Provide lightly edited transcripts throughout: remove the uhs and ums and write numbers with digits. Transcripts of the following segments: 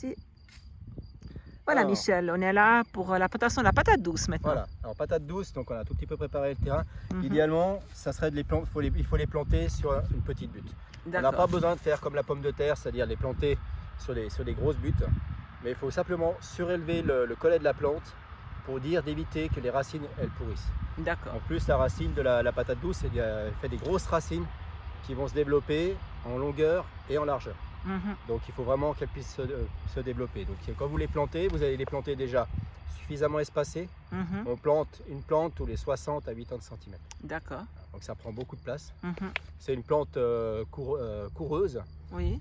Si. Voilà Alors, Michel, on est là pour la plantation de la patate douce maintenant. voilà, alors patate douce, donc on a un tout petit peu préparé le terrain. Mhm. Idéalement, ça serait de les planter, il faut les planter sur une petite butte. On n'a pas D'accord. besoin de faire comme la pomme de terre, c'est-à-dire les planter sur des grosses buttes, mais il faut simplement surélever le collet de la plante pour dire d'éviter que les racines elles pourrissent. D'accord. En plus, la racine de la patate douce, elle fait des grosses racines qui vont se développer en longueur et en largeur. Mhm. Donc il faut vraiment qu'elles puissent se développer. Donc quand vous les plantez, vous allez les planter déjà suffisamment espacées. Mhm. On plante une plante tous les 60 à 80 cm. D'accord. Donc ça prend beaucoup de place. Mhm. C'est une plante coureuse. Oui.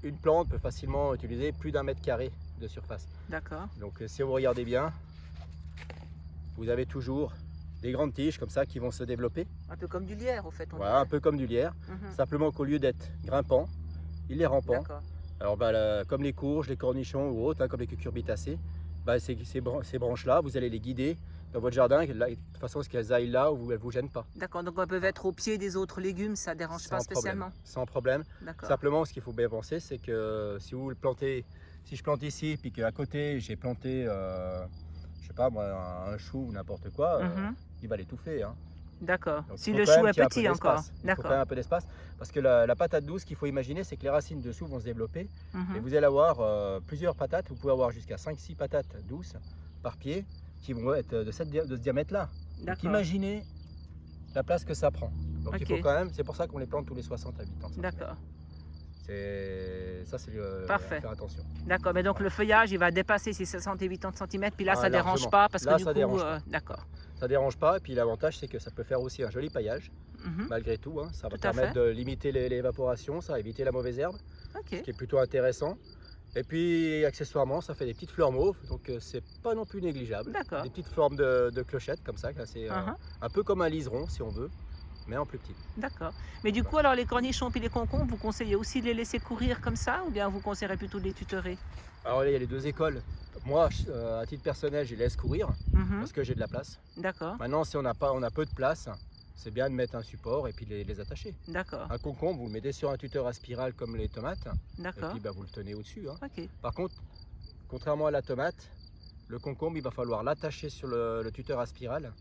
Une plante peut facilement utiliser plus d'1 mètre carré de surface. D'accord. Donc si vous regardez bien, vous avez toujours des grandes tiges comme ça qui vont se développer. Un peu comme du lierre au fait. Voilà, un peu comme du lierre. Mhm. Simplement qu'au lieu d'être grimpant, il est rampant. D'accord. Alors comme les courges, les cornichons ou autres, comme les cucurbitacées, ces branches-là, vous allez les guider dans votre jardin de façon à ce qu'elles aillent là où elles ne vous gênent pas. D'accord, donc elles peuvent être au pied des autres légumes, ça ne dérange pas spécialement. Sans problème. D'accord. Simplement, ce qu'il faut bien penser, c'est que si vous le plantez, si je plante ici, puis qu'à côté j'ai planté, je sais pas moi, un chou ou n'importe quoi, il va l'étouffer. Hein. D'accord. Donc, Si il faut le quand chou même est qu'il y ait un petit peu encore. d'espace. Il faut quand D'accord. même un peu d'espace parce que la patate douce, ce qu'il faut imaginer, c'est que les racines dessous vont se développer Mhm. et vous allez avoir plusieurs patates. Vous pouvez avoir jusqu'à 5-6 patates douces par pied qui vont être de ce diamètre-là. Donc D'accord. imaginez la place que ça prend. Donc il Ok. faut quand même, c'est pour ça qu'on les plante tous les 60 à 80 cm. D'accord. Ça, c'est Parfait. à faire attention. D'accord, mais donc le feuillage, il va dépasser ces 60 et 80 cm, puis là, ça ne dérange Largement. pas parce Là, que du ça coup, dérange pas. d'accord. Ça dérange pas et puis l'avantage c'est que ça peut faire aussi un joli paillage Mhm. malgré tout. Hein. Ça va Tout à permettre fait. de limiter l'évaporation, ça va éviter la mauvaise herbe, ce Ok. qui est plutôt intéressant. Et puis accessoirement, ça fait des petites fleurs mauves, donc c'est pas non plus négligeable. D'accord. Des petites formes de clochettes comme ça, c'est Mhm. un peu comme un liseron si on veut, mais en plus petit. D'accord. Mais du coup, alors les cornichons puis les concombres, vous conseillez aussi de les laisser courir comme ça ou bien vous conseillerez plutôt de les tutorer? Alors là, il y a les deux écoles. Moi, à titre personnel, je les laisse courir Mhm. parce que j'ai de la place. D'accord. Maintenant, si on a peu de place, c'est bien de mettre un support et puis les attacher. D'accord. Un concombre, vous le mettez sur un tuteur à spirale comme les tomates et D'accord. puis vous le tenez au-dessus. Hein. Ok. Par contre, contrairement à la tomate, le concombre, il va falloir l'attacher sur le tuteur à spirale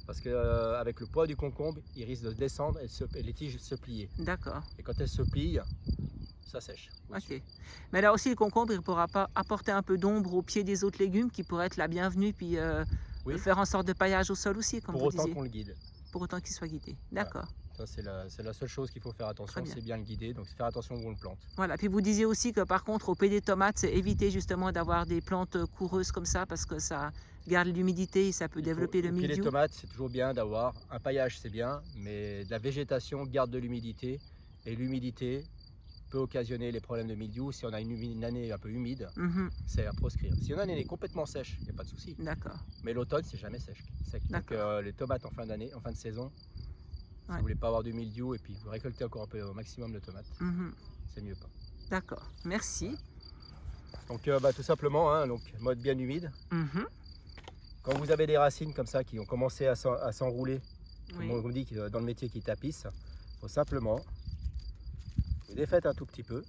parce qu'avec le poids du concombre, il risque de descendre et les tiges se plier. D'accord. Et quand elles se plient, ça sèche. Ok. Mais là aussi, le concombre, il pourra pas apporter un peu d'ombre au pied des autres légumes qui pourraient être la bienvenue, puis Oui. faire en sorte de paillage au sol aussi, comme Pour vous autant disiez. qu'on le guide. Pour autant qu'il soit guidé. D'accord. Ça, c'est la seule chose qu'il faut faire attention, Très bien. c'est bien le guider. Donc, faire attention où on le plante. Voilà. Puis vous disiez aussi que par contre, au pied des tomates, c'est éviter justement d'avoir des plantes coureuses comme ça parce que ça garde l'humidité et ça peut développer le Au pied des mildiou. tomates, c'est toujours bien d'avoir un paillage, c'est bien, mais de la végétation garde de l'humidité et l'humidité peut occasionner les problèmes de mildiou. Si on a une année un peu humide, Mhm. c'est à proscrire. Si on a une année complètement sèche, il n'y a pas de souci. D'accord. Mais l'automne, c'est jamais sec. Donc les tomates en fin d'année, en fin de saison, si Ouais. vous voulez pas avoir de mildiou et puis vous récoltez encore un peu au maximum de tomates, Mhm. c'est mieux pas. D'accord. Merci. Donc tout simplement, hein, donc mode bien humide. Mhm. Quand vous avez des racines comme ça qui ont commencé à s'enrouler, Oui. comme on dit dans le métier qui tapisse, il faut simplement vous défaites un tout petit peu.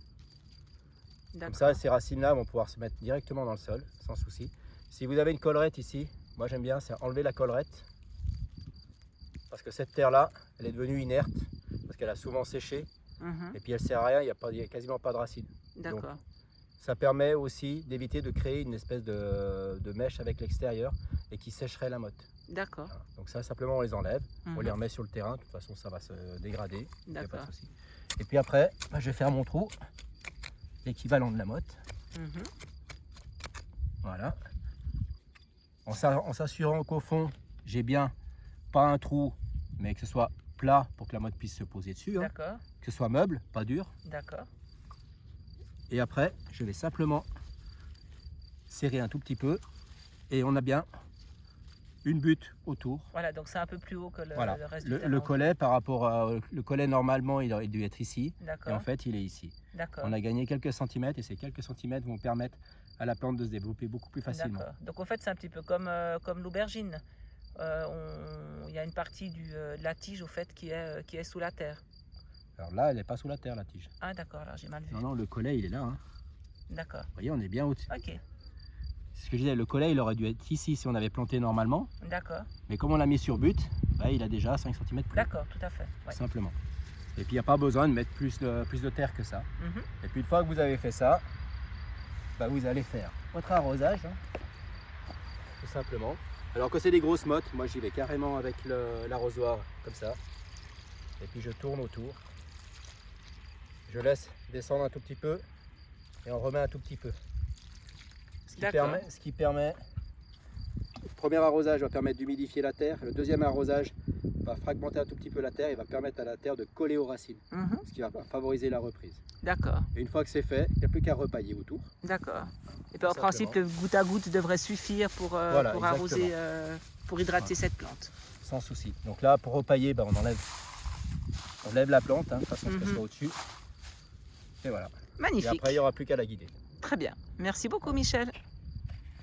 Comme ça, ces racines-là vont pouvoir se mettre directement dans le sol, sans souci. Si vous avez une collerette ici, moi j'aime bien, c'est enlever la collerette. Parce que cette terre-là, elle est devenue inerte, parce qu'elle a souvent séché, Mhm. et puis elle ne sert à rien, il n'y a quasiment pas de racines. D'accord. Ça permet aussi d'éviter de créer une espèce de mèche avec l'extérieur et qui sécherait la motte. D'accord. Voilà. Donc ça, simplement, on les enlève, on les Mhm. remet sur le terrain, de toute façon, ça va se dégrader, il n'y a pas de D'accord. souci. Et puis après, je vais faire mon trou, l'équivalent de la motte. Mhm. Voilà. En s'assurant qu'au fond, j'ai bien pas un trou, mais que ce soit plat pour que la motte puisse se poser dessus. Hein. D'accord. Que ce soit meuble, pas dur. D'accord. Et après, je vais simplement serrer un tout petit peu. Et on a bien une butte autour. Voilà, donc c'est un peu plus haut que le Voilà. reste du Le terrain. collet, par rapport à le collet, normalement, il aurait dû être ici. Et D'accord. en fait, il est ici. D'accord. On a gagné quelques centimètres et ces quelques centimètres vont permettre à la plante de se développer beaucoup plus facilement. D'accord. Donc en fait, c'est un petit peu comme l'aubergine. Il y a une partie de la tige au fait qui est sous la terre. Alors là, elle n'est pas sous la terre, la tige. Ah d'accord, alors j'ai mal vu. Non, non, le collet, il est là. Hein. D'accord. Vous voyez, on est bien au-dessus. Ok, C'est ce que je disais, le collet, il aurait dû être ici si on avait planté normalement. d'accord. Mais comme on l'a mis sur but, bah, il a déjà 5 cm plus. D'accord, tout à fait. Ouais. Simplement. Et puis, il n'y a pas besoin de mettre plus de terre que ça. Mhm. Et puis, une fois que vous avez fait ça, bah, vous allez faire votre arrosage. Hein, tout simplement. Alors que c'est des grosses mottes, moi j'y vais carrément avec l'arrosoir comme ça. Et puis je tourne autour. Je laisse descendre un tout petit peu et on remet un tout petit peu. Ce qui permet, le premier arrosage va permettre d'humidifier la terre. Le deuxième arrosage va fragmenter un tout petit peu la terre et va permettre à la terre de coller aux racines. Mhm. Ce qui va favoriser la reprise. D'accord, Et une fois que c'est fait, il n'y a plus qu'à repailler autour. d'accord. Et puis en Simplement. principe, le goutte à goutte devrait suffire pour Voilà, arroser, exactement. pour hydrater Voilà. cette plante. Sans souci. Donc là, pour repailler, bah, on lève la plante, hein, de façon à ce qu'elle Mhm. soit au-dessus. Et voilà. Et Magnifique. après, il n'y aura plus qu'à la guider. Très bien. Merci beaucoup, Michel.